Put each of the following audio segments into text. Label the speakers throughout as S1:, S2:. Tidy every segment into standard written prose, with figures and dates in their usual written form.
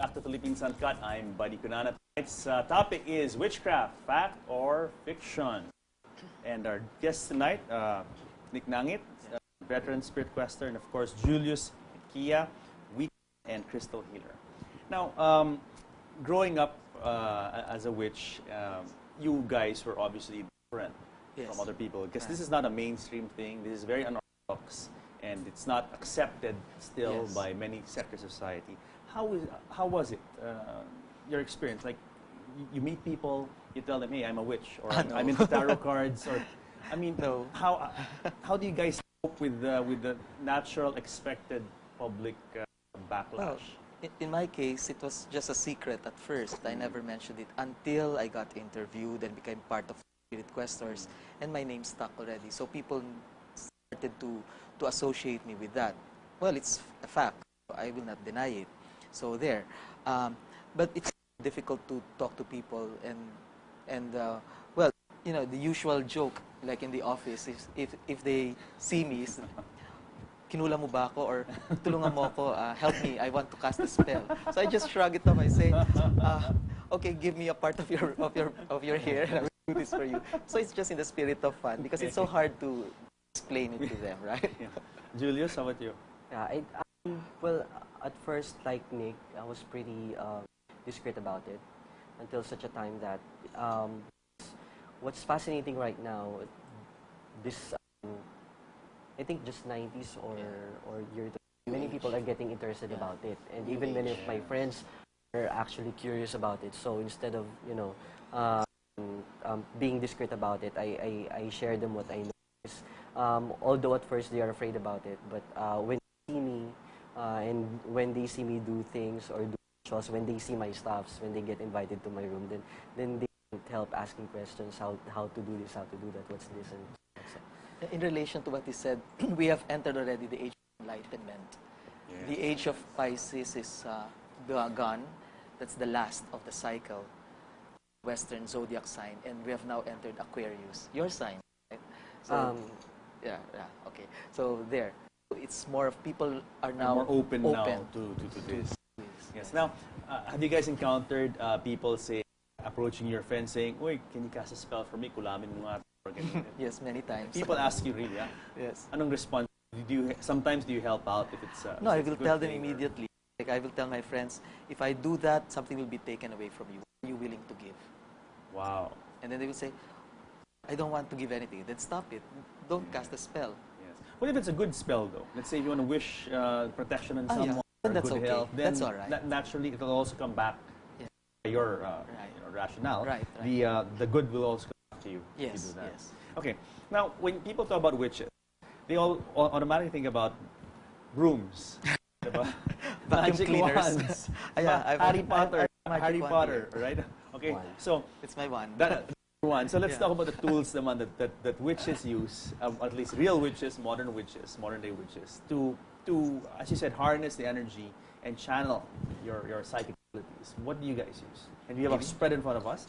S1: back to Philippines Uncut. I'm Buddy Kunana. Tonight's topic is witchcraft, fact or fiction. And our guests tonight, Nick Nangit, veteran spirit quester, and of course Julius Kia, Week, and Crystal Healer. Now, growing up as a witch, you guys were obviously different from other people because this is not a mainstream thing. This is very unorthodox, and it's not accepted still by many sectors of society. How was it? Your experience? Like, you meet people, you tell them, "Hey, I'm a witch," or "I'm into tarot cards," or I mean, how do you guys cope with the natural, expected public backlash?
S2: Well, in my case, it was just a secret at first. I never mentioned it until I got interviewed and became part of Spirit Questors, and my name stuck already. So people started to associate me with that. Well, it's a fact. I will not deny it. So there. But it's difficult to talk to people, and well, you know, the usual joke, like in the office, is if they see me, is, "Kinula mo ba ako?" or "Tulungan mo ako, help me, I want to cast a spell." So I just shrug it off. I say, "Okay, give me a part of your hair, and I will do this for you." So it's just in the spirit of fun, because it's so hard to explain it to them, right?
S1: Julius, how about you?
S3: Yeah, well, at first, like Nick, I was pretty discreet about it until such a time that what's fascinating right now, this I think just 90s or year 2000, many people are getting interested about it, and even many of my friends are actually curious about it. So instead of being discreet about it, I share them what I know. Although at first they are afraid about it, but when they see me and when they see me do things or do rituals, when they see my stuffs, when they get invited to my room, then they can't help asking questions, how to do this, how to do that, what's this, and so.
S2: In relation to what he said, we have entered already the age of enlightenment. Yes. The age of Pisces is gone. That's the last of the cycle, Western zodiac sign, and we have now entered Aquarius, your sign, right? So, okay. So there, it's more of people are now
S1: more open now to this. Yes. Now, have you guys encountered people approaching your friend saying, "Uy, can you cast a spell for me? Kulamin mo nga."
S2: Yes, many times.
S1: People ask you really,
S2: Yes.
S1: Anong response? Sometimes do you help out if it's
S2: no, I will tell them immediately. Like, I will tell my friends, if I do that, something will be taken away from you. What are you willing to give?
S1: Wow.
S2: And then they will say, "I don't want to give anything." Then stop it. Don't cast a spell.
S1: Yes. What if it's a good spell, though? Let's say you want to wish protection on someone,
S2: or
S1: that's
S2: good health.
S1: Then
S2: that's all right.
S1: Naturally, it will also come back by your rationale.
S2: Right.
S1: The good will also come back to you.
S2: Yes.
S1: If you do that.
S2: Yes.
S1: Okay. Now, when people talk about witches, they all automatically think about brooms,
S2: magic
S1: wands, Harry Potter, right? Okay.
S3: Wand.
S1: So
S2: it's my wand.
S1: One. So let's talk about the tools that witches use, at least real witches, modern day witches, to as you said, harness the energy and channel your psychic abilities. What do you guys use? And we have a spread in front of us.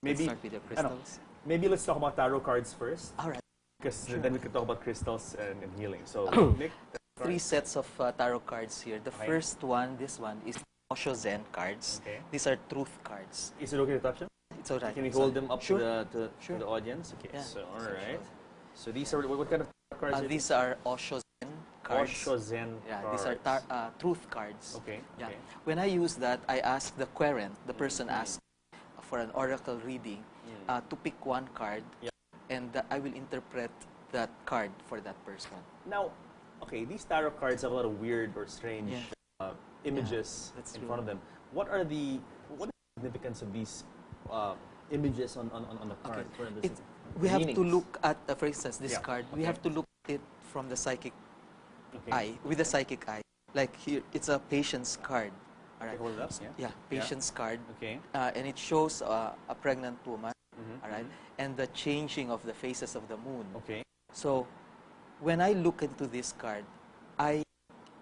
S1: Maybe
S2: let's start with the crystals.
S1: Maybe let's talk about tarot cards first.
S2: All right.
S1: Because then we can talk about crystals and healing. So Nick,
S2: 3 sets of tarot cards here. The first one, this one, is Osho Zen cards. Okay. These are truth cards.
S1: Is it okay to touch them?
S2: It's all right.
S1: Can we hold them up to
S2: the
S1: audience? Okay.
S2: Yeah.
S1: So all right. So these are what kind of cards?
S2: These are Osho Zen cards.
S1: Osho Zen cards.
S2: These are truth cards.
S1: Okay.
S2: Yeah.
S1: Okay.
S2: When I use that, I ask the querent, the person asked for an oracle reading, to pick one card, and I will interpret that card for that person.
S1: Now, okay, these tarot cards have a lot of weird or strange images in front of them. What is the significance of these images on the card?
S2: Okay. We have to look at, for instance, this card. We have to look at it from the psychic eye, with the psychic eye. Like here, it's a patience card. All right.
S1: Hold it up.
S2: Yeah, patience card.
S1: Okay.
S2: And it shows a pregnant woman. All right. And the changing of the phases of the moon.
S1: Okay.
S2: So, when I look into this card, I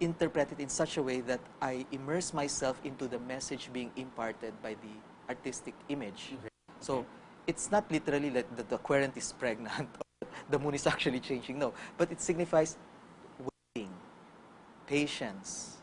S2: interpret it in such a way that I immerse myself into the message being imparted by the artistic image. Okay. So, it's not literally that the querent is pregnant or the moon is actually changing. No, but it signifies waiting, patience.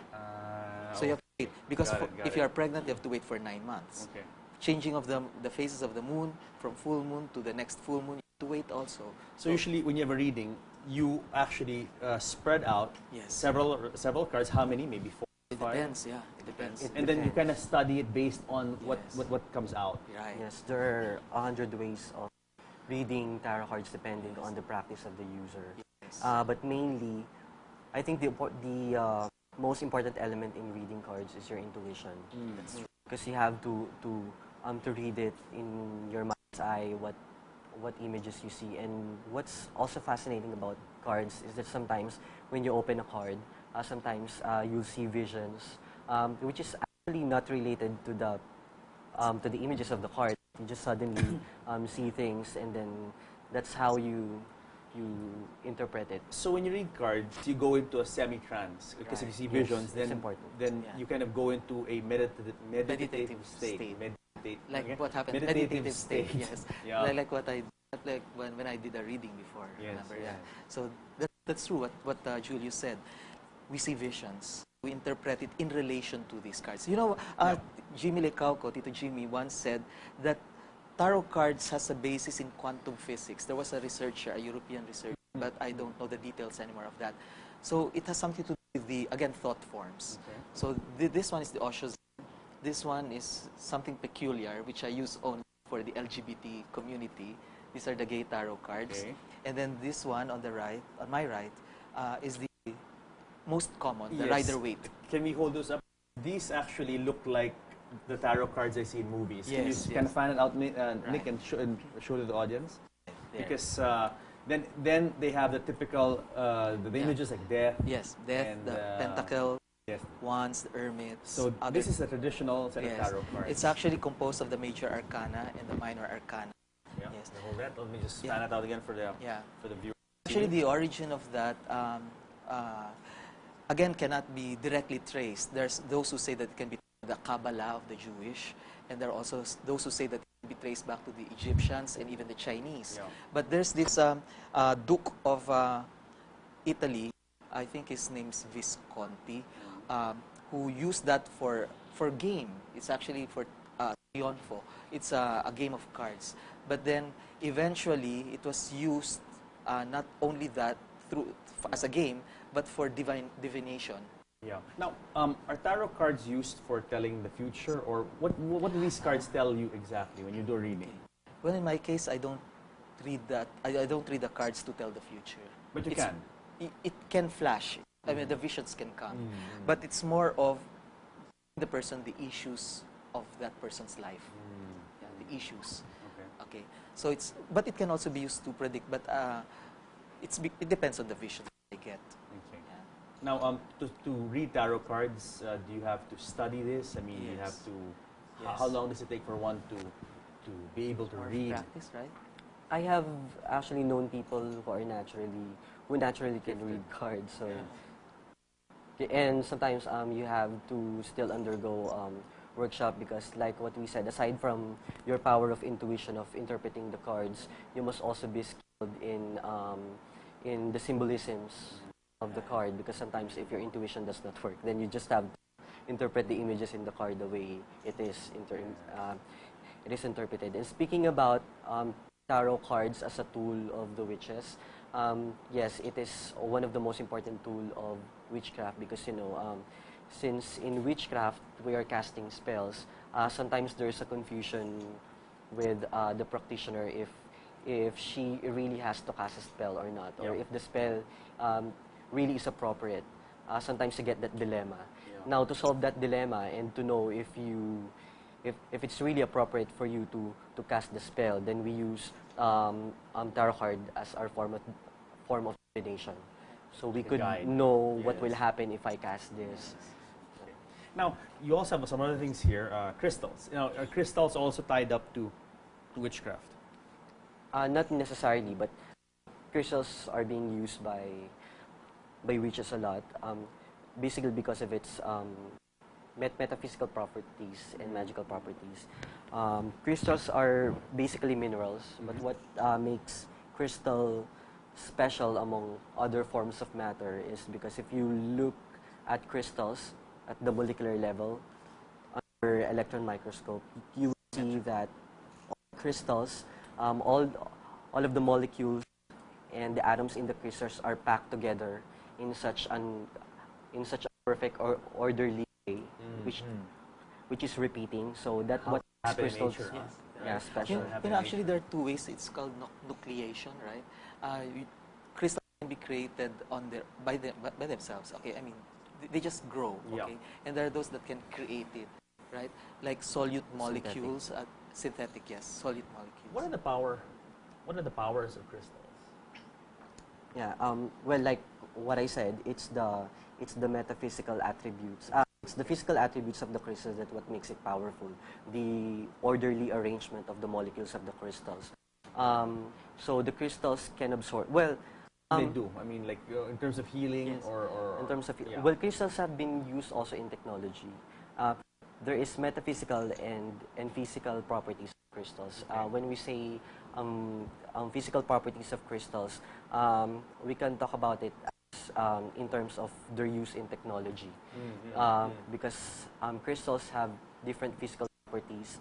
S2: So you have wait, because
S1: Got it, got
S2: if
S1: it.
S2: you are pregnant, you have to wait for 9 months.
S1: Okay.
S2: Changing of the phases of the moon from full moon to the next full moon, you have to wait also.
S1: So usually when you have a reading, you actually spread out
S2: Yes.
S1: several cards. How many? Maybe 4,
S2: It
S1: 5?
S2: depends, yeah, it depends.
S1: And then you
S3: Depends.
S1: kind of study it based on
S2: Yes.
S1: what comes out.
S2: Right.
S3: Yes, there are 100 ways of reading tarot cards depending on the practice of the user.
S2: Yes.
S3: But mainly, I think the most important element in reading cards is your intuition.
S2: That's true.
S3: Because you have to read it in your mind's eye, what images you see. And what's also fascinating about cards is that sometimes when you open a card, sometimes you'll see visions, which is actually not related to the images of the card. You just suddenly see things, and then that's how you interpret it.
S1: So when you read cards, you go into a semi-trance because if you see
S3: Yes,
S1: visions,
S3: it's
S1: then
S3: important.
S1: then
S2: Yeah.
S1: you kind of go into a meditative state.
S2: state.
S1: Okay?
S2: Like what happened?
S1: Meditative state.
S2: Yes.
S1: Yeah.
S2: Like what I like when I did a reading before.
S1: Yes,
S2: Remember?
S1: yes.
S2: Yeah. So that's true. What Julius said. We see visions. We interpret it in relation to these cards. You know, Jimmy Lecauco, Tito Jimmy, once said that tarot cards has a basis in quantum physics. There was a researcher, a European researcher, but I don't know the details anymore of that. So it has something to do with the, again, thought forms.
S1: Okay.
S2: So this one is the Osho. This one is something peculiar, which I use only for the LGBT community. These are the gay tarot cards.
S1: Okay.
S2: And then this one on the right, on my right, is the most common, the
S1: Yes.
S2: Rider-Waite.
S1: Can we hold those up? These actually look like the tarot cards I see in movies. Can
S2: Yes,
S1: you
S2: yes.
S1: kind of find it out, Nick,
S2: Right.
S1: and show to the audience?
S2: There.
S1: Because then they have the typical the
S2: Yeah.
S1: images like death.
S2: Yes, death,
S1: And,
S2: the pentacle,
S1: Yes.
S2: wands, the hermits.
S1: So
S2: other-
S1: this is a traditional set
S2: yes.
S1: of tarot cards.
S2: It's actually composed of the major arcana and the minor arcana.
S1: Yeah.
S2: Yes.
S1: Hold that. Let me just
S2: Yeah.
S1: span it out again for the
S2: Yeah.
S1: viewer.
S2: Actually, the origin of that, again, cannot be directly traced. There's those who say that it can be the Kabbalah of the Jewish, and there are also those who say that it can be traced back to the Egyptians and even the Chinese.
S1: Yeah.
S2: But there's this Duke of Italy, I think his name's Visconti, who used that for game. It's actually for trionfo. It's a game of cards. But then eventually it was used not only that as a game, but for divination.
S1: Yeah. Now, are tarot cards used for telling the future, or what do these cards tell you exactly when you do a reading?
S2: Well, in my case, I don't read that. I don't read the cards to tell the future.
S1: But you
S2: It's-
S1: can.
S2: It can flash. I mean, the visions can come.
S1: Mm.
S2: But it's more of the person, the issues of that person's life. Yeah, the issues.
S1: Okay.
S2: Okay. So but it can also be used to predict. But it depends on the vision they get.
S1: Okay.
S2: Yeah.
S1: Now, to read tarot cards, do you have to study this? I mean, you have
S2: Yes.
S1: to.
S2: Yes.
S1: How long does it take for one to be able to
S2: Or
S1: read?
S2: practice, right?
S3: I have actually known people who naturally can read cards. So, and sometimes you have to still undergo workshop because, like what we said, aside from your power of intuition of interpreting the cards, you must also be skilled in the symbolisms of the card. Because sometimes, if your intuition does not work, then you just have to interpret the images in the card the way it is interpreted. And speaking about tarot cards as a tool of the witches, yes, it is one of the most important tool of witchcraft because, since in witchcraft we are casting spells, sometimes there's a confusion with the practitioner if she really has to cast a spell or not, or
S1: Yeah.
S3: if the spell really is appropriate. Sometimes you get that dilemma.
S1: Yeah.
S3: Now, to solve that dilemma and to know if it's really appropriate for you to cast the spell, then we use tarot card as our form of divination. So we
S1: Like a
S3: could
S1: guide.
S3: know what
S1: Yes.
S3: will happen if I cast this.
S1: Now, you also have some other things here. Crystals. Are crystals also tied up to witchcraft?
S3: Not necessarily, but crystals are being used by witches a lot. Basically because of its metaphysical properties and magical properties. Crystals are basically minerals, but what makes crystal special among other forms of matter is because if you look at crystals, at the molecular level, under electron microscope, you will see that all crystals, all of the molecules and the atoms in the crystals are packed together in such a perfect or orderly way, which is repeating. So that what makes
S1: happen in
S3: crystals,
S1: nature, huh?
S3: yeah, special.
S2: Actually, there are two ways. It's called nucleation, right? Crystals can be created by themselves. Okay, I mean, they just grow. Okay,
S1: Yeah.
S2: and there are those that can create it, right? Like solute molecules, synthetic, yes, solute molecules.
S1: What are the powers of crystals?
S3: Yeah. Well, like what I said, it's the metaphysical attributes. It's the physical attributes of the crystals that what makes it powerful. The orderly arrangement of the molecules of the crystals. So the crystals can absorb. Well,
S1: They do. I mean, like in terms of healing,
S3: yes.
S1: or
S3: in terms of
S1: yeah.
S3: well, crystals have been used also in technology. There is metaphysical and physical properties of crystals.
S1: Okay.
S3: When we say physical properties of crystals, we can talk about it as, in terms of their use in technology, because crystals have different physical properties.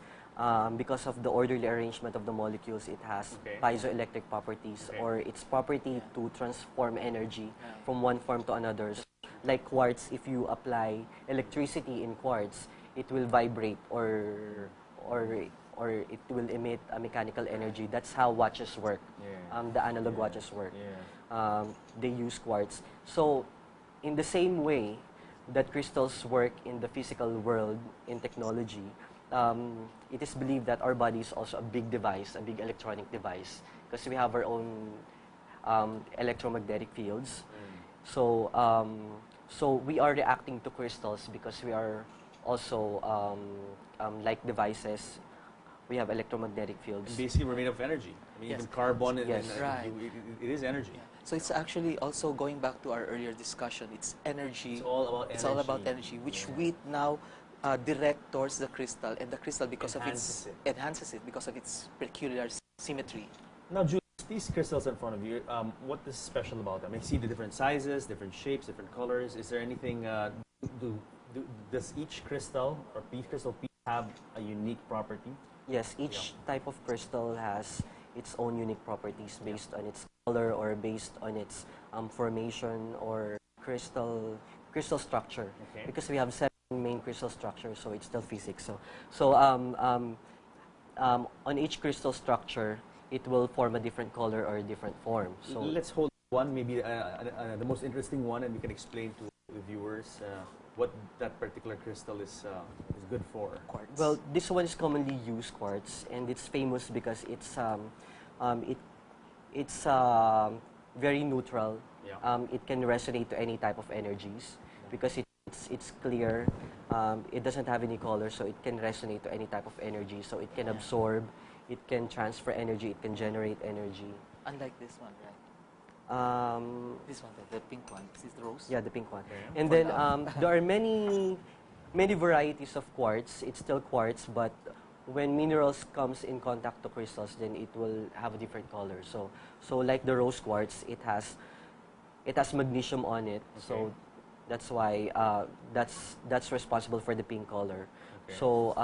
S3: Because of the orderly arrangement of the molecules, it has
S1: Okay.
S3: piezoelectric properties,
S1: Okay.
S3: or its property to transform energy
S2: Yeah.
S3: from one form to another. So, like quartz, if you apply electricity in quartz, it will vibrate or it will emit a mechanical energy. That's how watches work.
S1: Yeah.
S3: The analog watches work.
S1: Yeah.
S3: They use quartz. So, in the same way that crystals work in the physical world in technology, it is believed that our body is also a big device, a big electronic device, because we have our own electromagnetic fields. So we are reacting to crystals because we are also like devices. We have electromagnetic fields.
S1: And basically, we're made of energy. I mean,
S2: Yes.
S1: even carbon
S3: Yes.
S2: Right.
S1: it is energy.
S2: Yeah. So it's actually also going back to our earlier discussion. It's energy.
S1: It's all about
S2: It's all about
S1: energy.
S2: energy, which
S1: Yeah.
S2: we now direct towards the crystal, and the crystal because
S1: Enhances
S2: of enhances it because of its peculiar symmetry.
S1: Now, Julius, these crystals in front of you, what is special about them? I see the different sizes, different shapes, different colors. Is there anything? Does each crystal or crystal piece have a unique property?
S3: Yes, each type of crystal has its own unique properties based on its color or based on its formation or crystal structure.
S1: Okay.
S3: Because we have 7 main crystal structures, so it's still physics. On each crystal structure, it will form a different color or a different form. So
S1: Let's hold one, maybe the most interesting one, and we can explain to the viewers what that particular crystal is good for.
S2: Quartz.
S3: well, this one is commonly used quartz, and it's famous because it's very neutral.
S1: Yeah.
S3: It can resonate to any type of energies because it's clear. It doesn't have any color, so it can resonate to any type of energy. So it can absorb, it can transfer energy, it can generate energy.
S2: Unlike this one, right? This one, the pink one. This is the rose.
S3: Yeah, the pink one.
S1: Okay.
S3: And then there are many varieties of quartz. It's still quartz, but when minerals comes in contact to crystals, then it will have a different color. So like the rose quartz, it has magnesium on it.
S1: Okay.
S3: So that's why that's responsible for the pink color.
S1: Okay.
S3: So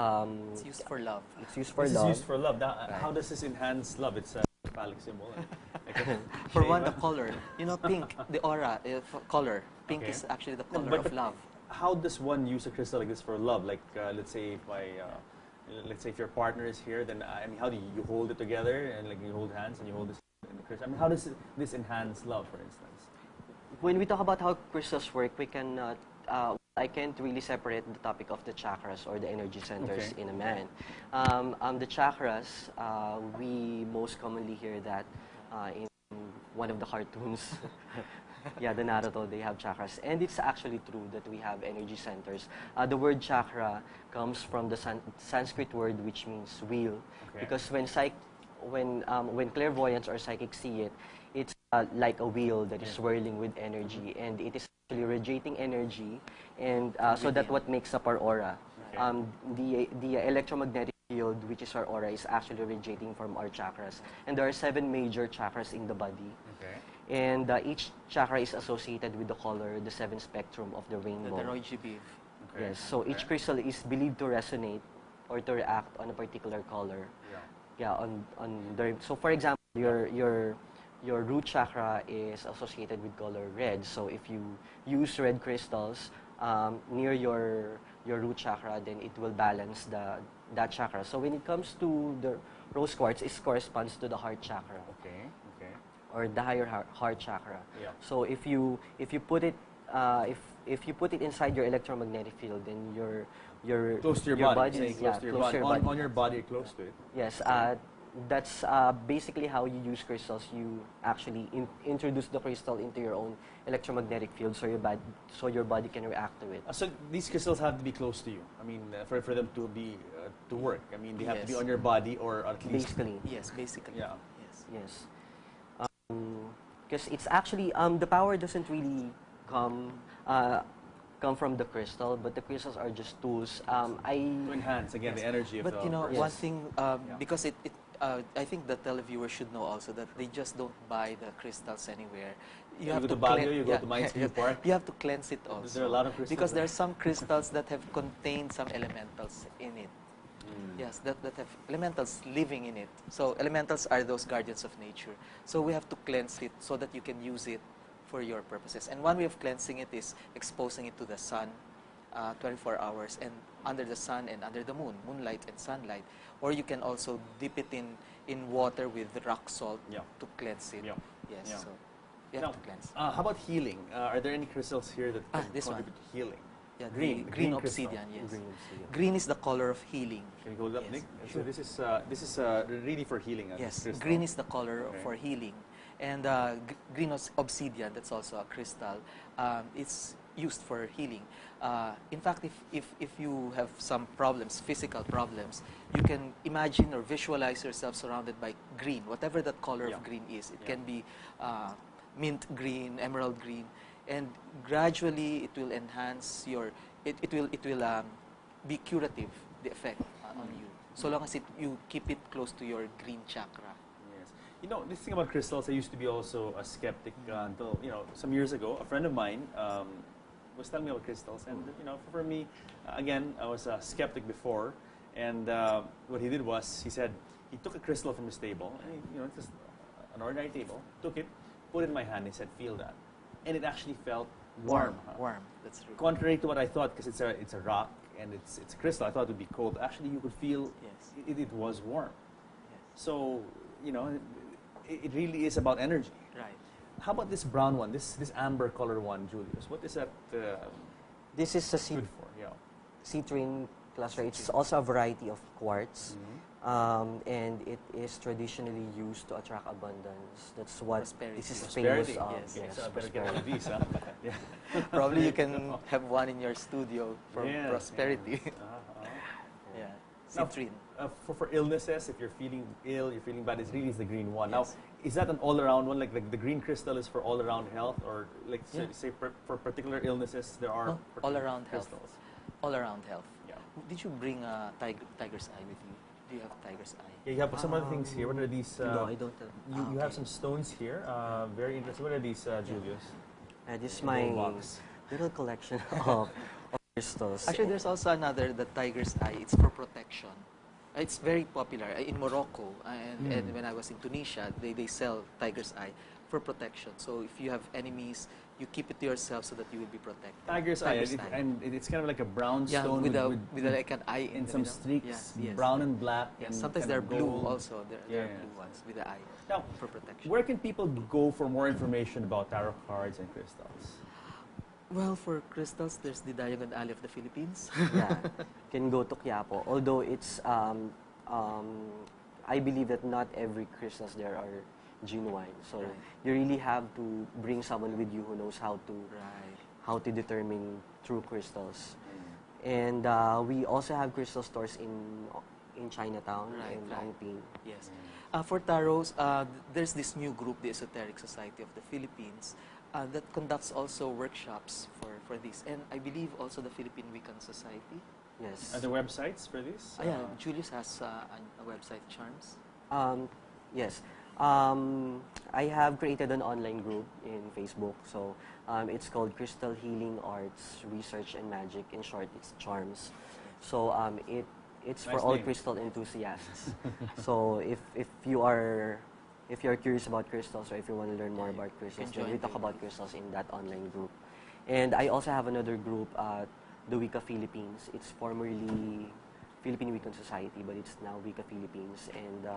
S2: It's used for love.
S3: it's used for
S1: This
S3: love.
S1: is used for love. Now,
S2: Right.
S1: how does this enhance love? It's a phallic symbol. Like a
S2: For
S1: shape,
S2: one,
S1: huh?
S2: the color. You know, pink, the aura, color. Pink
S1: Okay.
S2: is actually the
S1: No,
S2: color
S1: but
S2: of love.
S1: How does one use a crystal like this for love? Like, let's say if your partner is here, then I mean, how do you hold it together and like you hold hands and you hold this in the crystal? I mean, how does this enhance love, for instance?
S3: When we talk about how crystals work, we cannot. I can't really separate the topic of the chakras or the energy centers
S1: Okay.
S3: in a man. The chakras, we most commonly hear that in one of the cartoons. Yeah, the Naruto, they have chakras. And it's actually true that we have energy centers. The word chakra comes from the Sanskrit word which means wheel.
S1: Okay.
S3: Because when clairvoyants or psychics see it, it's like a wheel that is swirling with energy, and it is actually radiating energy, and so that's what makes up our aura.
S1: Okay.
S3: The electromagnetic field, which is our aura, is actually radiating from our chakras, and there are 7 major chakras in the body,
S1: Okay.
S3: and each chakra is associated with the color, the 7 spectrum of the
S2: The
S3: rainbow.
S2: Roy G. Biv.
S1: Okay.
S3: Yes. So each
S1: Okay.
S3: crystal is believed to resonate or to react on a particular color.
S1: Yeah.
S3: Yeah. So for example, your root chakra is associated with color red. So if you use red crystals near your root chakra, then it will balance that chakra. So when it comes to the rose quartz, it corresponds to the heart chakra
S1: Okay. Okay.
S3: or the higher heart chakra.
S1: Yeah.
S3: So if you put it if you put it inside your electromagnetic field, then your
S1: Close to your body. Say close to your body. On your body, close to it.
S3: Yes, that's basically how you use crystals. You actually introduce the crystal into your own electromagnetic field, so your body can react to it.
S1: So these crystals have to be close to you. I mean, for them to be to work. I mean, they have to be
S2: Yes.
S1: on your body or at least.
S3: Basically,
S2: Yes, basically.
S1: Yeah.
S2: Yes.
S3: yes. Because it's actually the power doesn't really come from the crystal, but the crystals are just tools.
S1: To enhance again the energy of
S2: But
S1: the
S2: you know,
S1: person.
S2: one thing,
S1: Yeah.
S2: because I think the televiewers should know also that they just don't buy the crystals anywhere.
S1: You go to Baguio, you go to
S2: yeah,
S1: Mindsview Park.
S2: You have to cleanse it also.
S1: There are a lot of crystals
S2: because there
S1: there.
S2: are some crystals that have contained some elementals in it. Yes, that have elementals living in it. So elementals are those guardians of nature. So we have to cleanse it so that you can use it for your purposes. And one way of cleansing it is exposing it to the sun 24 hours and under the sun and under the moon, moonlight and sunlight. Or you can also dip it in water with rock salt
S1: Yeah.
S2: to cleanse it.
S1: Yeah.
S2: Yes,
S1: Yeah.
S2: so you
S1: Now,
S2: have to cleanse.
S1: how about healing? Are there any crystals here that can
S2: this one.
S1: contribute to healing?
S2: Yeah,
S1: green,
S2: the
S1: the
S2: green
S1: green crystal.
S2: obsidian, yes.
S3: Green obsidian.
S2: Green is the color of healing.
S1: Can you hold up,
S2: Yes.
S1: Nick?
S2: Sure.
S1: So this is really for healing.
S2: Yes,
S1: this crystal.
S2: green is the color
S1: Okay.
S2: for healing. And green obsidian, that's also a crystal, it's used for healing. In fact, if you have some problems, physical problems, you can imagine or visualize yourself surrounded by green, whatever that color
S1: Yeah.
S2: of green is. It
S1: Yeah.
S2: can be mint green, emerald green, and gradually it will enhance your, it will be curative, the effect on you, so long as you keep it close to your green chakra.
S1: Yes. You know, this thing about crystals, I used to be also a skeptic until, some years ago. A friend of mine was telling me about crystals. And, for me, again, I was a skeptic before. And what he did was, he said, he took a crystal from his table, and it's just an ordinary table, took it, put it in my hand, and said, feel that. And it actually felt warm. Huh?
S2: Warm, that's true.
S1: Contrary to what I thought, because it's a rock and it's a crystal, I thought it would be cold. Actually, you could feel
S2: Yes.
S1: it was warm.
S2: Yes.
S1: So, it really is about energy.
S2: Right.
S1: How about this brown one, this amber color one, Julius? What is that
S3: This is a
S1: good for? Yeah.
S3: citrine cluster. It's also a variety of quartz. And it is traditionally used to attract abundance. That's what
S2: Prosperity.
S3: this is
S1: Prosperity.
S3: famous of.
S2: Yes.
S3: Yes,
S1: So I better get
S3: prosperity.
S1: one of these, huh? Yeah.
S2: Probably you can have one in your studio for
S1: Yes,
S2: prosperity.
S1: yes.
S2: Yeah.
S1: Now,
S2: Citrine.
S1: for illnesses, if you're feeling ill, you're feeling bad, it's really the green one.
S2: Yes.
S1: Now, is that an all-around one? Like the green crystal is for all-around health, or like
S2: Yeah.
S1: say for particular illnesses there are
S2: No, all-around health.
S1: crystals.
S2: All around health.
S1: Yeah.
S2: Did you bring a tiger's eye with you? Do you have tiger's eye?
S1: Yeah, you have some other things here. What are these?
S3: No, I don't have.
S1: You have
S2: okay.
S1: some stones here. Very interesting. What are these, Julius?
S3: This is
S1: A
S3: my
S1: little box.
S3: little collection of crystals.
S2: Actually, there's also another, the tiger's eye. It's for protection. It's very popular in Morocco, and when I was in Tunisia, they sell tiger's eye for protection. So if you have enemies, you keep it to yourself so that you will be protected.
S1: Tiger's eye, and it's kind of like a brown
S2: Yeah,
S1: stone
S2: with like an eye
S1: in
S2: the
S1: some
S2: middle.
S1: streaks,
S2: Yes, yes.
S1: brown and black.
S2: Yeah,
S1: and
S2: sometimes
S1: kind
S2: they're
S1: of
S2: blue
S1: gold.
S2: also. There are
S1: Yeah.
S2: blue ones with the eye
S1: Now,
S2: for protection.
S1: where can people go for more information about tarot cards and crystals?
S2: Well, for crystals, there's the Diagon Alley of the Philippines.
S3: Yeah, can go to Quiapo. Although it's, I believe that not every crystals there are genuine. So
S2: Right.
S3: you really have to bring someone with you who knows how to determine true crystals. And we also have crystal stores in Chinatown
S2: Right,
S3: and
S2: right.
S3: Longping.
S2: Yes. For tarots, there's this new group, the Esoteric Society of the Philippines, that conducts also workshops for this. And I believe also the Philippine Wiccan Society.
S3: Yes.
S1: Are there websites for this?
S2: Yeah, Julius has a website, Charms.
S3: Yes. I have created an online group in Facebook. So it's called Crystal Healing Arts Research and Magic. In short, it's CHARMS. So it's for
S1: Nice
S3: all
S1: name.
S3: crystal enthusiasts. So if you're curious about crystals, or if you want to learn more about crystals,
S2: can
S3: then we
S2: join
S3: talk
S2: the
S3: about crystals in that online group. And I also have another group, the Wicca Philippines. It's formerly Philippine Wiccan Society, but it's now Wicca Philippines. And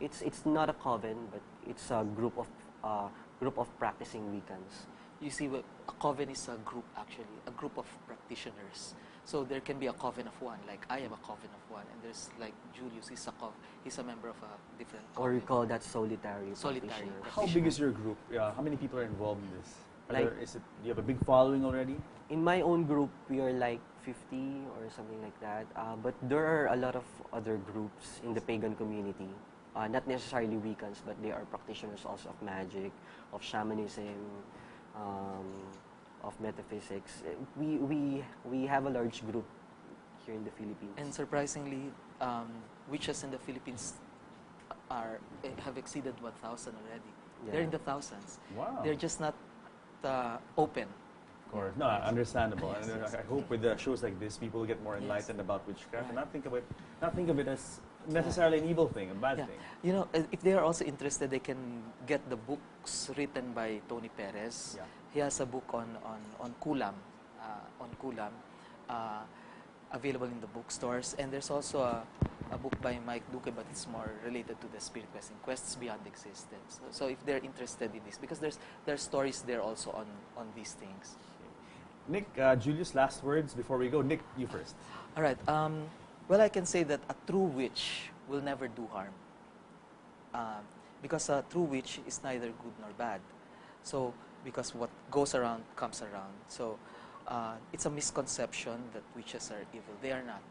S3: it's not a coven, but it's a group of practicing Wiccans.
S2: You see, a coven is a group, actually, a group of practitioners. So there can be a coven of one, like I am a coven of one, and there's like Julius, he's a member of a different coven.
S3: Or we call that solitary
S2: Solitary.
S3: practitioners.
S1: How big is your group? How many people are involved in this?
S3: Like-
S1: Do you have a big following already?
S3: In my own group, we are like 50 or something like that. But there are a lot of other groups in the pagan community. Not necessarily Wiccans, but they are practitioners also of magic, of shamanism, of metaphysics. We have a large group here in the Philippines.
S2: And surprisingly, witches in the Philippines have exceeded 1,000 already.
S3: Yeah.
S2: They're in the thousands.
S1: Wow.
S2: They're just not open.
S1: Of course. No, understandable.
S2: Yes,
S1: And
S2: yes.
S1: I hope with shows like this, people get more enlightened about witchcraft and
S2: Yeah.
S1: not think of it as necessarily an evil thing, a bad
S2: Yeah.
S1: thing.
S2: You know, if they are also interested, they can get the books written by Tony Perez.
S1: Yeah.
S2: He has a book on Kulam, available in the bookstores. And there's also a book by Mike Duque, but it's more related to the spirit questing, Quests Beyond Existence. So if they're interested in this, because there's stories there also on these things.
S1: Nick, Julius, last words before we go. Nick, you first.
S2: All right. Well, I can say that a true witch will never do harm. Because a true witch is neither good nor bad. So, because what goes around comes around. So, it's a misconception that witches are evil. They are not.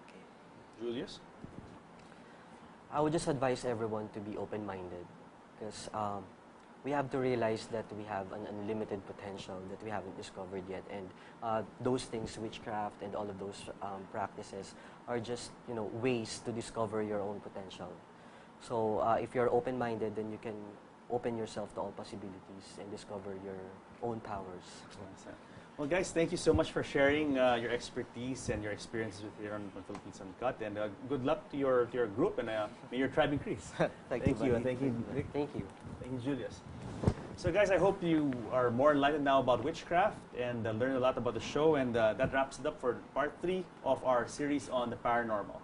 S2: Okay.
S1: Julius?
S3: I would just advise everyone to be open-minded, because we have to realize that we have an unlimited potential that we haven't discovered yet, and those things, witchcraft and all of those practices, are just ways to discover your own potential. So if you're open-minded, then you can open yourself to all possibilities and discover your own powers.
S1: Well, guys, thank you so much for sharing your expertise and your experiences with here on Philippines Uncut. And good luck to your group, and may your tribe increase.
S2: Thank you, buddy.
S1: And thank you, Nick.
S3: Thank you.
S1: Thank you, Julius. So, guys, I hope you are more enlightened now about witchcraft and learn a lot about the show. And that wraps it up for part 3 of our series on the paranormal.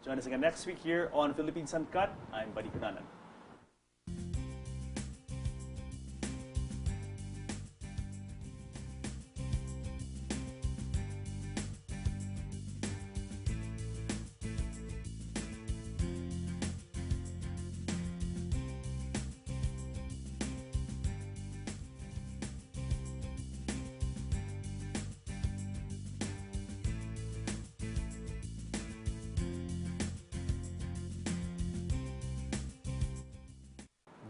S1: Join us again next week here on Philippines Uncut. I'm Buddy Kunanan.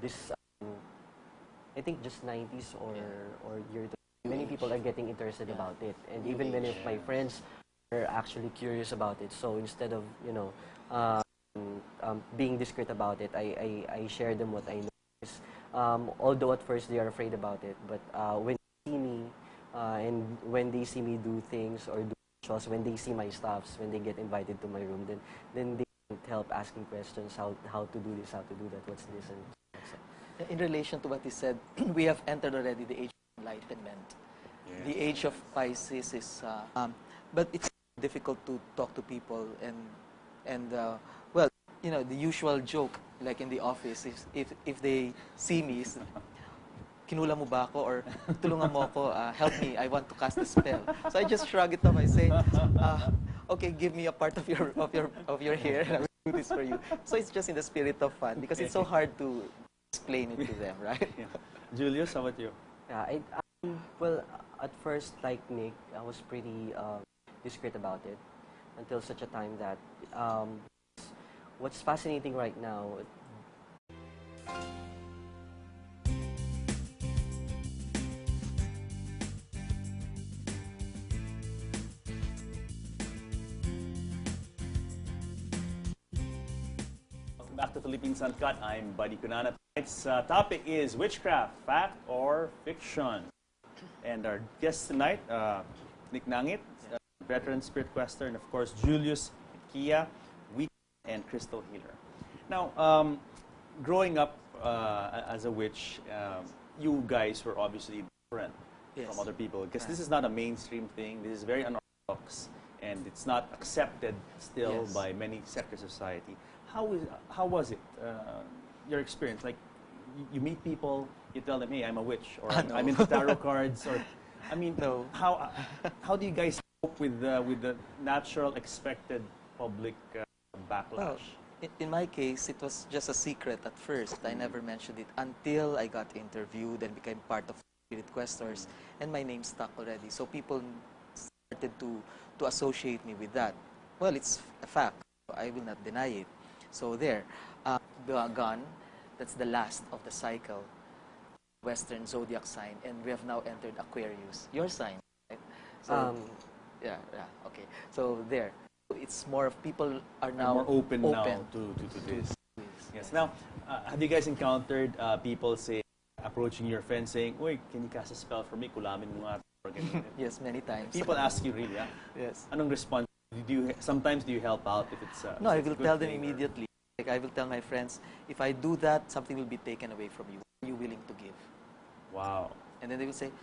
S3: This, I think, just 90s or year. Many people are getting interested about it, and even many of my friends are actually curious about it. So instead of being discreet about it, I share them what I know. Although at first they are afraid about it, but when they see me and when they see me do things or do rituals, when they see my stuffs, when they get invited to my room, then they can't help asking questions, how to do this, how to do that, what's this, and
S2: In relation to what he said, we have entered already the age of enlightenment.
S1: Yes.
S2: The age of Pisces is, but it's difficult to talk to people, and well, the usual joke, like in the office, is if they see me, is, kinula mo ba ako, or tulungan mo ako, help me, I want to cast a spell. So I just shrug it off. I say, okay, give me a part of your hair, and I will do this for you. So it's just in the spirit of fun, because it's so hard to explain it to them, right?
S1: Yeah. Julius, how about you?
S3: yeah, well, at first, like Nick, I was pretty discreet about it until such a time that what's fascinating right now.
S1: Welcome back to Philippines Uncut. I'm Buddy Kunana. Tonight's topic is witchcraft, fact or fiction. And our guests tonight, Nick Nangit, veteran spirit quester, and of course Julius Kia, Witch, and crystal healer. Now, growing up as a witch, you guys were obviously different from other people because this is not a mainstream thing. This is very unorthodox, and it's not accepted still by many sectors of society. How was it? Your experience? Like, you meet people, you tell them, "Hey, I'm a witch," or "I'm into tarot cards," or I mean, how do you guys cope with the natural, expected public backlash?
S2: Well, in my case, it was just a secret at first. I never mentioned it until I got interviewed and became part of Spirit Questors, and my name stuck already. So people started to associate me with that. Well, it's a fact. I will not deny it. So there, gone. That's the last of the cycle, Western zodiac sign, and we have now entered Aquarius. Your sign, right? So, yeah, okay. So there, it's more of people are now
S1: more open now to this. Yes. Now, have you guys encountered people say approaching your friend saying, "Uy, can you cast a spell for me? Kulamin mo nga." Or ganyan.
S2: Yes, many times.
S1: People ask you really,
S2: Yes.
S1: Anong response? Sometimes do you help out if it's
S2: No, I
S1: it's a
S2: will
S1: good
S2: tell them
S1: thing, or-
S2: immediately. Like I will tell my friends, if I do that, something will be taken away from you. What are you willing to give?
S1: Wow.
S2: And then they will say,